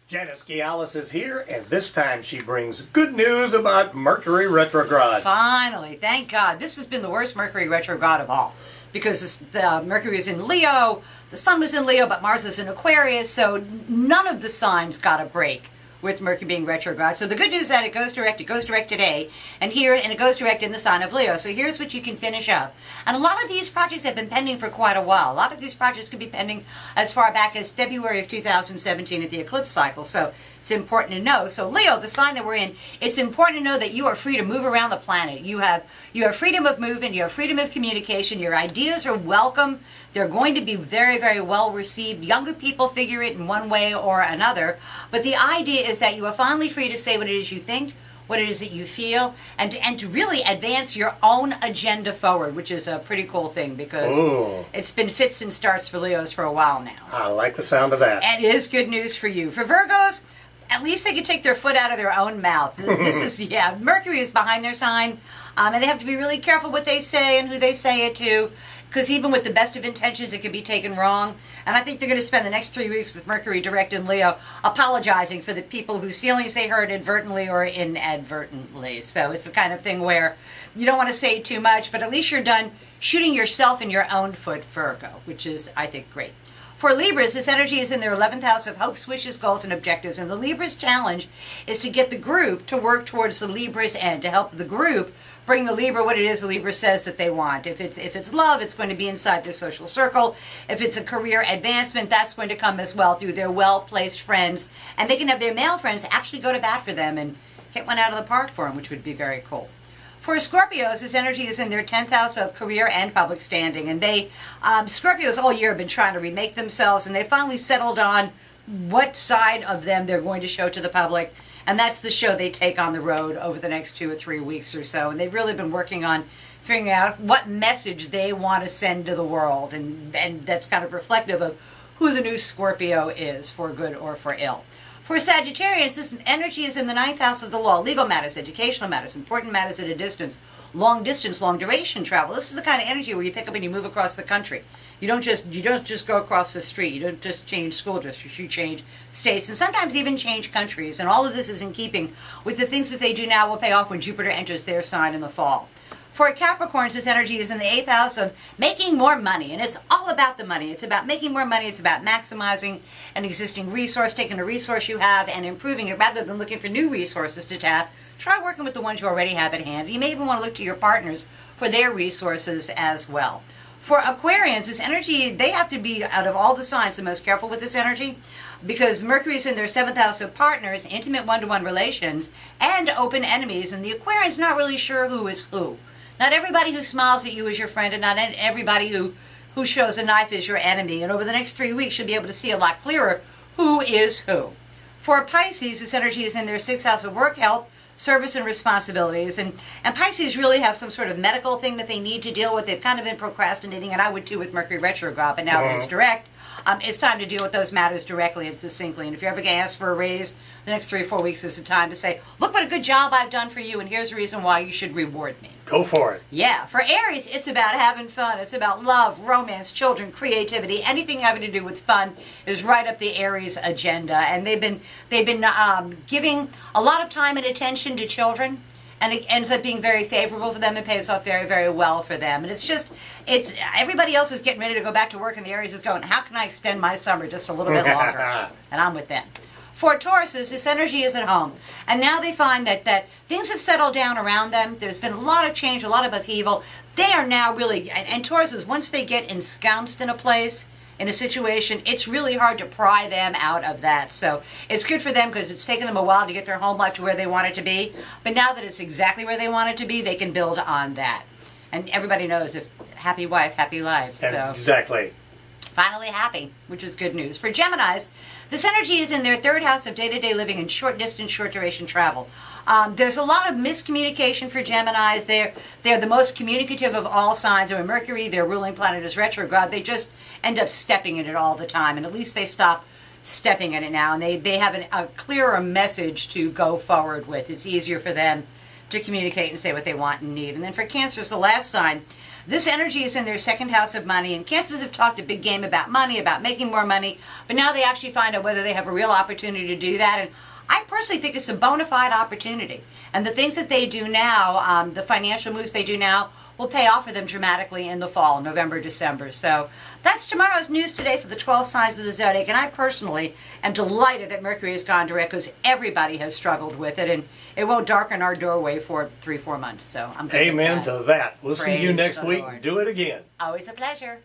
Sciales is here, and this time she brings good news about Mercury retrograde. Finally, thank God. This has been the worst Mercury retrograde of all, because the Mercury is in Leo, the Sun was in Leo, but Mars was in Aquarius, so none of the signs got a break with Mercury being retrograde. So the good news is that it goes direct today, and it goes direct in the sign of Leo. So here's what you can finish up. And a lot of these projects have been pending for quite a while. A lot of these projects could be pending as far back as February of 2017 at the eclipse cycle. So it's important to know. So Leo, the sign that we're in, it's important to know that you are free to move around the planet. You have freedom of movement, you have freedom of communication, your ideas are welcome. They're going to be very, very well received. Younger people figure it in one way or another. But the idea is that you are finally free to say what it is you think, what it is that you feel, and to really advance your own agenda forward, which is a pretty cool thing because it's been fits and starts for Leos for a while now. I like the sound of that. And it is good news for you. For Virgos, at least they can take their foot out of their own mouth. This is, Mercury is behind their sign, and they have to be really careful what they say and who they say it to, because even with the best of intentions, it can be taken wrong. And I think they're going to spend the next 3 weeks with Mercury direct in Leo apologizing for the people whose feelings they hurt advertently or inadvertently. So it's the kind of thing where you don't want to say too much, but at least you're done shooting yourself in your own foot, Virgo, which is, I think, great. For Libras, this energy is in their 11th house of hopes, wishes, goals, and objectives. And the Libras' challenge is to get the group to work towards the Libra's end, to help the group bring the Libra what it is the Libra says that they want. If it's love, it's going to be inside their social circle. If it's a career advancement, that's going to come as well through their well-placed friends. And they can have their male friends actually go to bat for them and hit one out of the park for them, which would be very cool. For Scorpios, this energy is in their 10th house of career and public standing. And Scorpios all year have been trying to remake themselves, and they finally settled on what side of them they're going to show to the public. And that's the show they take on the road over the next 2 or 3 weeks or so. And they've really been working on figuring out what message they want to send to the world. And that's kind of reflective of who the new Scorpio is, for good or for ill. For Sagittarians, this energy is in the 9th house of the law. Legal matters, educational matters, important matters at a distance, long duration travel. This is the kind of energy where you pick up and you move across the country. You don't just go across the street. You don't just change school districts. You change states and sometimes even change countries. And all of this is in keeping with the things that they do now will pay off when Jupiter enters their sign in the fall. For Capricorns, this energy is in the 8th house of making more money. And it's all about the money. It's about making more money. It's about maximizing an existing resource, taking a resource you have and improving it rather than looking for new resources to tap. Try working with the ones you already have at hand. You may even want to look to your partners for their resources as well. For Aquarians, this energy, they have to be, out of all the signs, the most careful with this energy because Mercury is in their 7th house of partners, intimate one-to-one relations, and open enemies. And the Aquarian's not really sure who is who. Not everybody who smiles at you is your friend, and not everybody who shows a knife is your enemy. And over the next 3 weeks, you'll be able to see a lot clearer who is who. For Pisces, this energy is in their 6th house of work, health, service, and responsibilities. And Pisces really have some sort of medical thing that they need to deal with. They've kind of been procrastinating, and I would too with Mercury retrograde, but now that it's direct, it's time to deal with those matters directly and succinctly. And if you're ever going to ask for a raise, the next 3 or 4 weeks is the time to say, look what a good job I've done for you, and here's the reason why you should reward me. Go for it. Yeah. For Aries, it's about having fun. It's about love, romance, children, creativity. Anything having to do with fun is right up the Aries agenda. And they've been giving a lot of time and attention to children, and it ends up being very favorable for them. It pays off very, very well for them. And it's everybody else is getting ready to go back to work, and the Aries is going, how can I extend my summer just a little bit longer? And I'm with them. For Tauruses, this energy is at home. And now they find that things have settled down around them. There's been a lot of change, a lot of upheaval. They are now really, and Tauruses, once they get ensconced in a place, in a situation, it's really hard to pry them out of that. So it's good for them because it's taken them a while to get their home life to where they want it to be. But now that it's exactly where they want it to be, they can build on that. And everybody knows if happy wife, happy life. So exactly. Finally happy, which is good news. For Geminis, this energy is in their 3rd house of day-to-day living and short-distance, short-duration travel. There's a lot of miscommunication for Geminis. They're the most communicative of all signs. And when Mercury, their ruling planet, is retrograde, they just end up stepping in it all the time. And at least they stop stepping in it now. And they have a clearer message to go forward with. It's easier for them to communicate and say what they want and need. And then for Cancer, it's the last sign. This energy is in their second house of money, and Cancers have talked a big game about money, about making more money, but now they actually find out whether they have a real opportunity to do that. And I personally think it's a bona fide opportunity. And the things that they do now, the financial moves they do now, will pay off for them dramatically in the fall, November, December. So that's tomorrow's news today for the 12 signs of the zodiac. And I personally am delighted that Mercury has gone direct because everybody has struggled with it, and it won't darken our doorway for 3-4 months. So I'm good with Amen that. to that. We'll see you Praise next the week. Lord. Do it again. Always a pleasure.